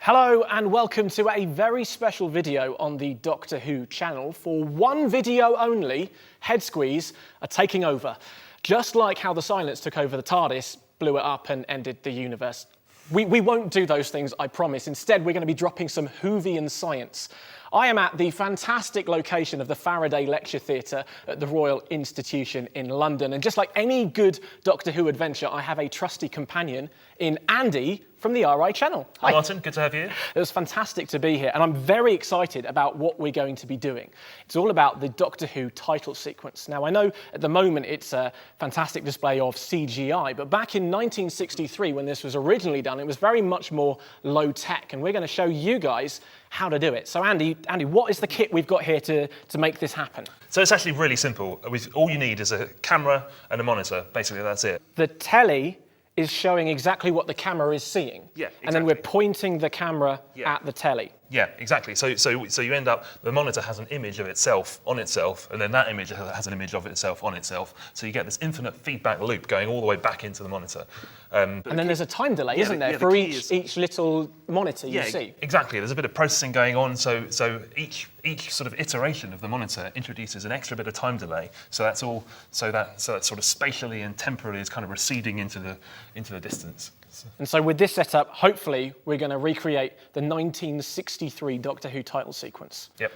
Hello and welcome to a very special video on the Doctor Who channel. For one video only, Head Squeeze are taking over. Just like how the Silence took over the TARDIS, blew it up and ended the universe. We won't do those things, I promise. Instead, we're going to be dropping some Whovian science. I am at the fantastic location of the Faraday Lecture Theatre at the Royal Institution in London. And just like any good Doctor Who adventure, I have a trusty companion in Andy from the RI channel. Hi Martin, good to have you. It was fantastic to be here, and I'm very excited about what we're going to be doing. It's all about the Doctor Who title sequence. Now, I know at the moment it's a fantastic display of CGI, but back in 1963, when this was originally done, it was very much more low-tech, and we're going to show you guys how to do it. So Andy, what is the kit we've got here to make this happen? So it's actually really simple. All you need is a camera and a monitor. Basically, that's it. The telly is showing exactly what the camera is seeing. Yeah, exactly. And then we're pointing the camera at the telly. Yeah, exactly. So you end up, the monitor has an image of itself on itself, and then that image has an image of itself on itself. So you get this infinite feedback loop going all the way back into the monitor. And then there's a time delay, isn't there, for each little monitor you see? Exactly. There's a bit of processing going on. So each sort of iteration of the monitor introduces an extra bit of time delay. So that's all. So that sort of spatially and temporally is kind of receding into the distance. And so with this setup, hopefully, we're going to recreate the 1963 Doctor Who title sequence. Yep.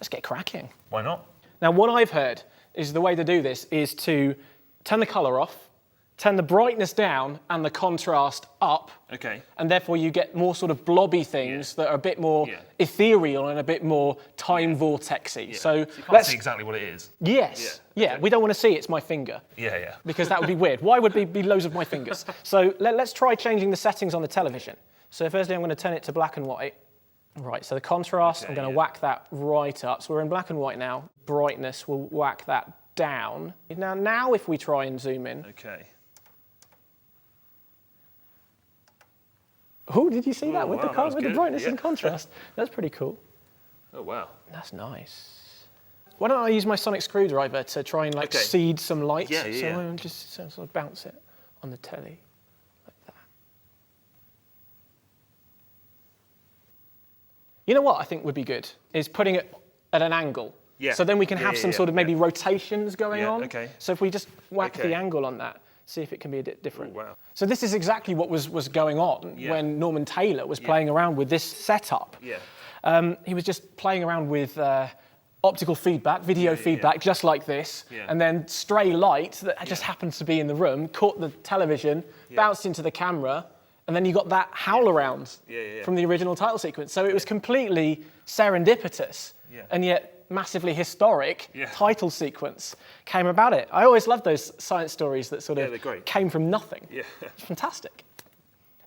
Let's get cracking. Why not? Now, what I've heard is the way to do this is to turn the colour off, turn the brightness down and the contrast up. Okay. And therefore you get more sort of blobby things that are a bit more ethereal and a bit more time vortexy. Yeah. So you can't see exactly what it is. Yes. Yeah. Okay. We don't want to see it's my finger. Yeah. Because that would be weird. Why would it be loads of my fingers? So let's try changing the settings on the television. So firstly, I'm going to turn it to black and white. Right, so the contrast, I'm going to whack that right up. So we're in black and white now. Brightness, we'll whack that down. Now if we try and zoom in. Okay. Oh, did you see that with wow, the brightness and contrast? That's pretty cool. Oh, wow. That's nice. Why don't I use my sonic screwdriver to try and seed some light? So I'll just sort of bounce it on the telly like that. You know what I think would be good is putting it at an angle. Yeah. So then we can have some sort of maybe rotations going on. Okay. So if we just whack the angle on that, see if it can be a bit different. Ooh, wow. So this is exactly what was going on when Norman Taylor was playing around with this setup. Yeah. He was just playing around with optical feedback, video feedback, just like this, and then stray light that just happens to be in the room, caught the television, bounced into the camera, and then you got that howl around from the original title sequence. So it was completely serendipitous, and yet massively historic title sequence came about it. I always loved those science stories that sort of came from nothing. Yeah. It's fantastic.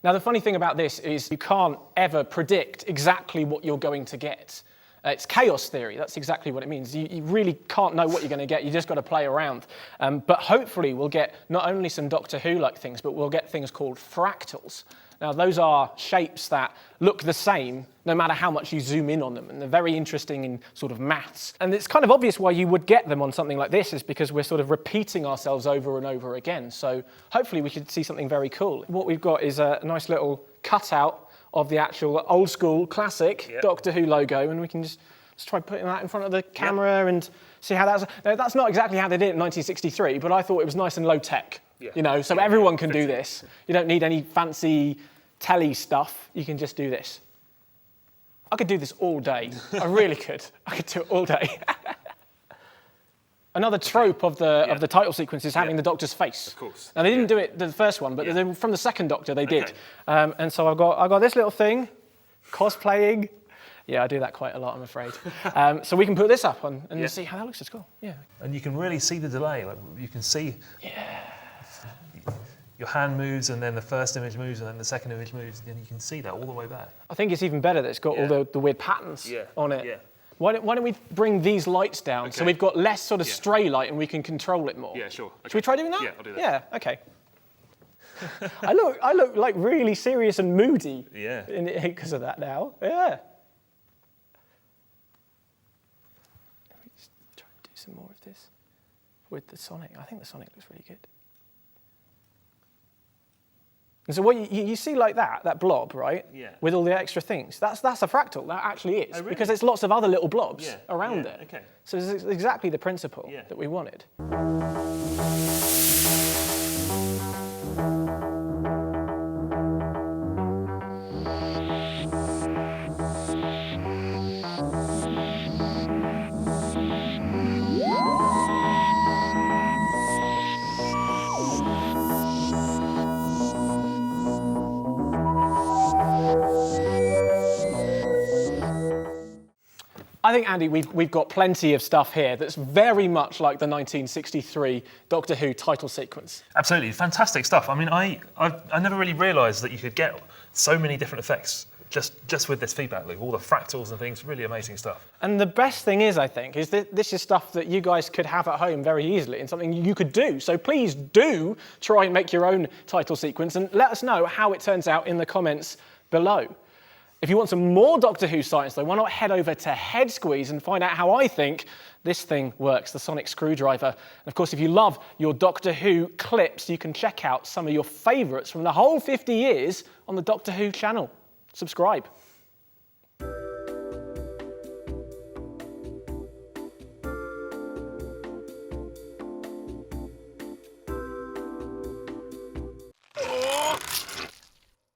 Now, the funny thing about this is you can't ever predict exactly what you're going to get. It's chaos theory. That's exactly what it means. You really can't know what you're going to get. You just got to play around. But hopefully we'll get not only some Doctor Who-like things, but we'll get things called fractals. Now, those are shapes that look the same no matter how much you zoom in on them, and they're very interesting in sort of maths. And it's kind of obvious why you would get them on something like this is because we're sort of repeating ourselves over and over again. So hopefully we should see something very cool. What we've got is a nice little cutout of the actual old school classic Doctor Who logo, and we can just try putting that in front of the camera and see how that's... Now, that's not exactly how they did it in 1963, but I thought it was nice and low tech. You know, so everyone can do this. You don't need any fancy telly stuff. You can just do this. I could do this all day. I really could. I could do it all day. Another trope of the title sequence is having the Doctor's face. Of course. Now they didn't do it the first one, but from the second Doctor they did. And so I got this little thing, cosplaying. Yeah, I do that quite a lot, I'm afraid. So we can put this up on and see how that looks. It's cool. Yeah. And you can really see the delay. Like you can see. Yeah. Your hand moves, and then the first image moves, and then the second image moves, and you can see that all the way back. I think it's even better that it's got all the weird patterns on it. Yeah. Why don't we bring these lights down so we've got less sort of stray light and we can control it more? Yeah, sure. Okay. Should we try doing that? Yeah, I'll do that. Yeah, okay. I look like really serious and moody. Yeah. Because of that now. Yeah. Let me just try and do some more of this with the Sonic. I think the Sonic looks really good. And so what you see like that blob, right? Yeah. With all the extra things. That's a fractal. That actually is. Oh, really? Because there's lots of other little blobs Yeah. around Yeah, it. okay. So it's exactly the principle Yeah. that we wanted. I think, Andy, we've got plenty of stuff here that's very much like the 1963 Doctor Who title sequence. Absolutely, fantastic stuff. I mean, I never really realised that you could get so many different effects just with this feedback loop, all the fractals and things, really amazing stuff. And the best thing is, I think, is that this is stuff that you guys could have at home very easily and something you could do. So please do try and make your own title sequence and let us know how it turns out in the comments below. If you want some more Doctor Who science, though, why not head over to Head Squeeze and find out how I think this thing works, the sonic screwdriver. And of course, if you love your Doctor Who clips, you can check out some of your favourites from the whole 50 years on the Doctor Who channel. Subscribe.